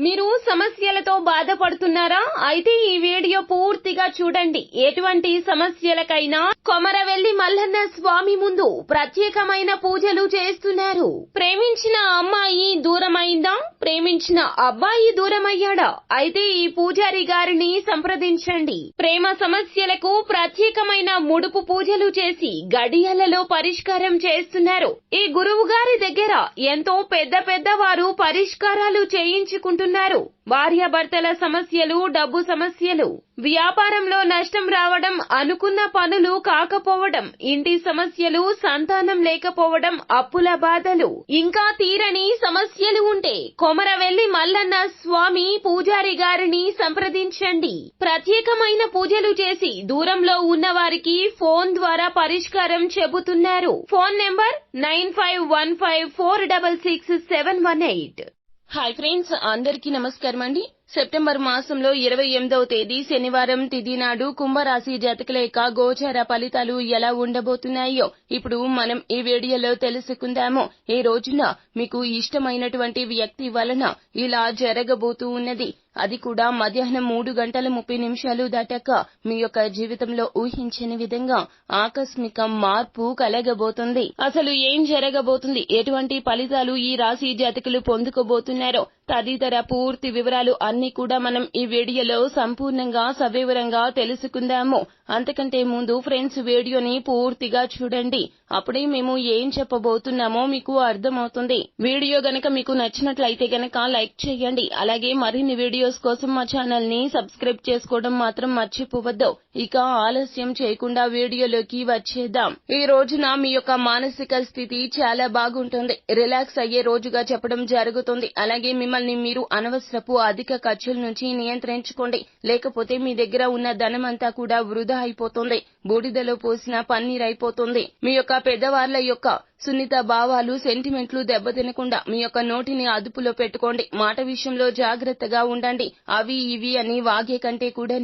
మీరు సమస్యలతో బాధపడుతున్నారా? అయితే ఈ వీడియో పూర్తిగా చూడండి. ఎటువంటి సమస్యలకైనా కొమరవెల్లి మల్లన్న స్వామి ముందు ప్రత్యేకమైన పూజలు చేస్తున్నారు. ప్రేమించిన అమ్మాయి దూరమైందా? ప్రేమించిన అబ్బాయి దూరమయ్యాడా? అయితే ఈ పూజారి గారిని సంప్రదించండి. ప్రేమ సమస్యలకు ప్రత్యేకమైన ముడుపు పూజలు చేసి గడియలలో పరిష్కారం చేస్తున్నారు. ఈ గురువు గారి దగ్గర ఎంతో పెద్ద వారు పరిష్కారాలు చేయించుకుంటున్నారు. భార్యాభర్తల సమస్యలు, డబ్బు సమస్యలు, వ్యాపారంలో నష్టం రావడం, అనుకున్న పనులు కాకపోవడం, ఇంటి సమస్యలు, సంతానం లేకపోవడం, అప్పుల బాధలు, ఇంకా తీరని సమస్యలు ఉంటే కొమరవెల్లి మల్లన్న స్వామి పూజారి గారిని సంప్రదించండి. ప్రత్యేకమైన పూజలు చేసి దూరంలో ఉన్న వారికి ఫోన్ ద్వారా పరిష్కారం చెబుతున్నారు. Phone number 9515466718. హాయ్ ఫ్రెండ్స్, అందరికీ నమస్కారం అండి. సెప్టెంబర్ మాసంలో 28వ తేదీ శనివారం తిథి నాడు కుంభరాశి జాతకుల యొక్క గోచార ఫలితాలు ఎలా ఉండబోతున్నాయో ఇప్పుడు మనం ఈ వీడియోలో తెలుసుకుందాము. ఈ రోజున మీకు ఇష్టమైనటువంటి వ్యక్తి వలన ఇలా జరగబోతూ ఉన్నది. అది కూడా మధ్యాహ్నం 3:30 దాటాక మీ యొక్క జీవితంలో ఊహించని విధంగా ఆకస్మిక మార్పు కలగబోతుంది. అసలు ఏం జరగబోతుంది, ఎటువంటి ఫలితాలు ఈ రాశి జాతకులు పొందుకోబోతున్నారో తదితర పూర్తి వివరాలు అన్ని కూడా మనం ఈ వీడియోలో సంపూర్ణంగా సవివరంగా తెలుసుకుందాము. అంతకంటే ముందు ఫ్రెండ్స్, వీడియోని పూర్తిగా చూడండి. అప్పుడే మేము ఏం చెప్పబోతున్నామో మీకు అర్థమవుతుంది. వీడియో గనక మీకు నచ్చినట్లయితే గనక లైక్ చేయండి. అలాగే మరిన్ని వీడియోస్ కోసం మా ఛానల్ ని సబ్స్క్రైబ్ చేసుకోవడం మాత్రం మర్చిపోవద్దు. ఇక ఆలస్యం చేయకుండా వీడియోలోకి వచ్చేద్దాం. ఈ రోజున మీ యొక్క మానసిక స్థితి చాలా బాగుంటుంది. రిలాక్స్ అయ్యే రోజుగా చెప్పడం జరుగుతుంది. అలాగే మిమ్మల్ని మీరు అనవసరపు అధిక ఖర్చుల నుంచి నియంత్రించుకోండి. లేకపోతే మీ దగ్గర ఉన్న ధనమంతా కూడా వృధా అయిపోతుంది. బూడిదలో పోసిన పన్నీరైపోతుంది. మీ యొక్క పెద్దవాళ్ల యొక్క సున్నిత భావాలు, సెంటిమెంట్లు దెబ్బతినకుండా మీ యొక్క నోటిని అదుపులో పెట్టుకోండి. మాట విషయంలో జాగ్రత్తగా ఉండండి. అవి ఇవి అని వాగే కంటే కూడా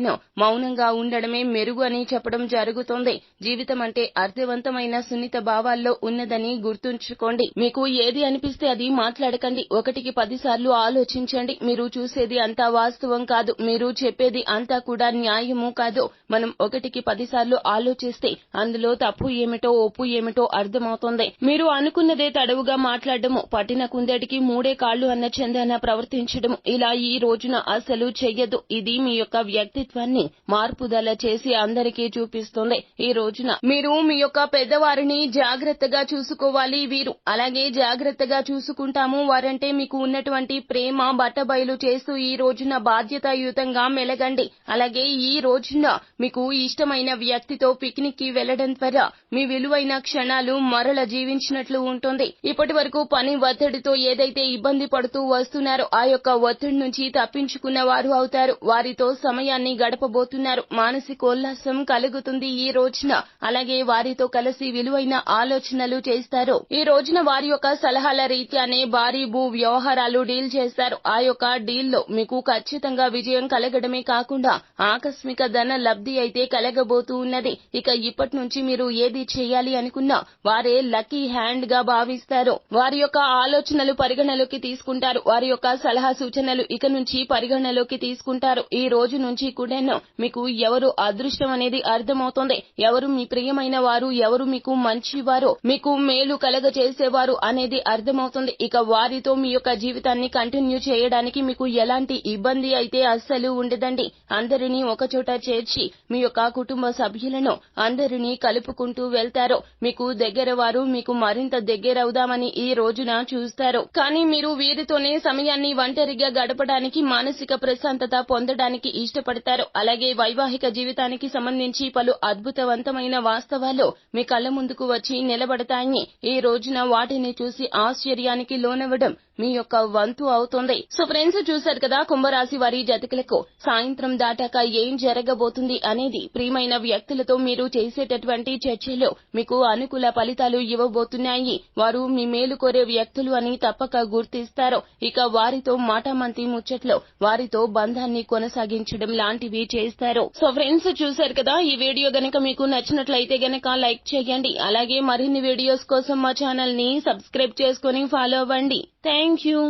మౌనంగా ఉండడమే మెరుగు అని చెప్పడం జరుగుతుంది. జీవితం అంటే అర్థవంతమైన సున్నిత భావాల్లో ఉన్నదని గుర్తుంచుకోండి. మీకు ఏది అనిపిస్తే అది మాట్లాడకండి. 1కి 10 సార్లు ఆలోచించండి. మీరు చూసేది అంతా వాస్తవం కాదు. మీరు చెప్పేది అంతా కూడా న్యాయము కాదు. మనం 1కి 10 సార్లు ఆలోచిస్తే అందులో తప్పు ఏమిటో ఒప్పు ఏమిటో అర్థమవుతుంది. మీరు అనుకున్నదే తడవుగా మాట్లాడము, పట్టిన కుందేటికి 3 కాళ్లు అన్న చందాన ప్రవర్తించడము ఇలా ఈ రోజున అసలు చెయ్యదు. ఇది మీ యొక్క వ్యక్తిత్వాన్ని మార్పుదల చేసి అందరికీ చూపిస్తుంది. ఈ రోజున మీరు మీ యొక్క పెద్దవారిని జాగ్రత్తగా చూసుకోవాలి. వీరు అలాగే జాగ్రత్తగా చూసుకుంటాము వారంటే మీకు ఉన్నటువంటి ప్రేమ బట్టబయలు చేస్తూ ఈ రోజున బాధ్యతాయుతంగా మెలగండి. అలాగే ఈ రోజున మీకు ఇష్టమైన వ్యక్తితో పిక్నిక్ కి వెళ్లడం ద్వారా మీ విలువైన క్షణాలు మరల జీవించినట్లు ఉంటుంది. ఇప్పటి వరకు పని ఒత్తిడితో ఏదైతే ఇబ్బంది పడుతూ వస్తున్నారో ఆ యొక్క ఒత్తిడి నుంచి తప్పించుకున్న వారు అవుతారు. వారితో సమయాన్ని గడపబోతున్నారు. మానసికోల్లాసం కలుగుతుంది ఈ రోజున. అలాగే వారితో కలిసి విలువైన ఆలోచనలు చేస్తారు. ఈ రోజున వారి యొక్క సలహాల రీత్యానే భారీ భూ వ్యవహారాలు డీల్ చేస్తారు. ఆ యొక్క డీల్ లో మీకు ఖచ్చితంగా విజయం కలగడమే కాకుండా ఆకస్మిక ధన లబ్ధి అయితే కలగబోతూ ఉన్నది. ఇక ఇప్పటి నుంచి మీరు ఏది చేయాలి అనుకున్నా వారే లక్కీ హ్యాండ్ గా భావిస్తారు. వారి యొక్క ఆలోచనలు పరిగణలోకి తీసుకుంటారు. వారి యొక్క సలహా సూచనలు ఇక నుంచి పరిగణలోకి తీసుకుంటారు. ఈ రోజు నుంచి కూడా మీకు ఎవరు అదృష్టం అనేది అర్థమవుతుంది. ఎవరు మీ ప్రియమైన వారు, ఎవరు మీకు మంచివారు, మీకు మేలు కలగ చేసేవారు అనేది అర్థమవుతుంది. ఇక వారితో మీ యొక్క జీవితాన్ని కంటిన్యూ చేయడానికి మీకు ఎలాంటి ఇబ్బంది అయితే అస్సలు ఉండదండి. అందరినీ ఒకచోట చేర్చి మీ యొక్క కుటుంబ సభ్యులను అందరినీ కలుపుకుంటూ వెళ్తారు. మీకు దగ్గర వారు మీకు మరింత దగ్గరవుదామని ఈ రోజున చూస్తారు. కానీ మీరు వీరితోనే సమయాన్ని ఒంటరిగా గడపడానికి, మానసిక ప్రశాంతత పొందడానికి ఇష్టపడతారు. అలాగే వైవాహిక జీవితానికి సంబంధించి పలు అద్భుతవంతమైన వాస్తవాలు మీ కళ్ల ముందుకు వచ్చి నిలబడతాయి. ఈ రోజున వాటిని చూసి ఆశ్చర్యానికి లోనవ్వడం మీ యొక్క వంతు అవుతుంది. సో ఫ్రెండ్స్, చూశారు కదా కుంభరాశి వారి జాతకులకు సాయంత్రం దాటాక ఏం జరగబోతుంది అనేది. ప్రియమైన వ్యక్తులతో మీరు చేసేటటువంటి చర్చలు మీకు అనుకూల ఫలితాలు ఇవ్వబోతున్నాయి. వారు మీ మేలు కోరే వ్యక్తులు అని తప్పక గుర్తిస్తారు. ఇక వారితో మాటామంతి ముచ్చట్లు, వారితో బంధాన్ని కొనసాగించడం లాంటివి చేస్తారు. సో ఫ్రెండ్స్, చూశారు కదా, ఈ వీడియో గనక మీకు నచ్చినట్లయితే గనక లైక్ చేయండి. అలాగే మరిన్ని వీడియోస్ కోసం మా ఛానల్ ని సబ్స్క్రైబ్ చేసుకుని ఫాలో అవ్వండి. Thank you.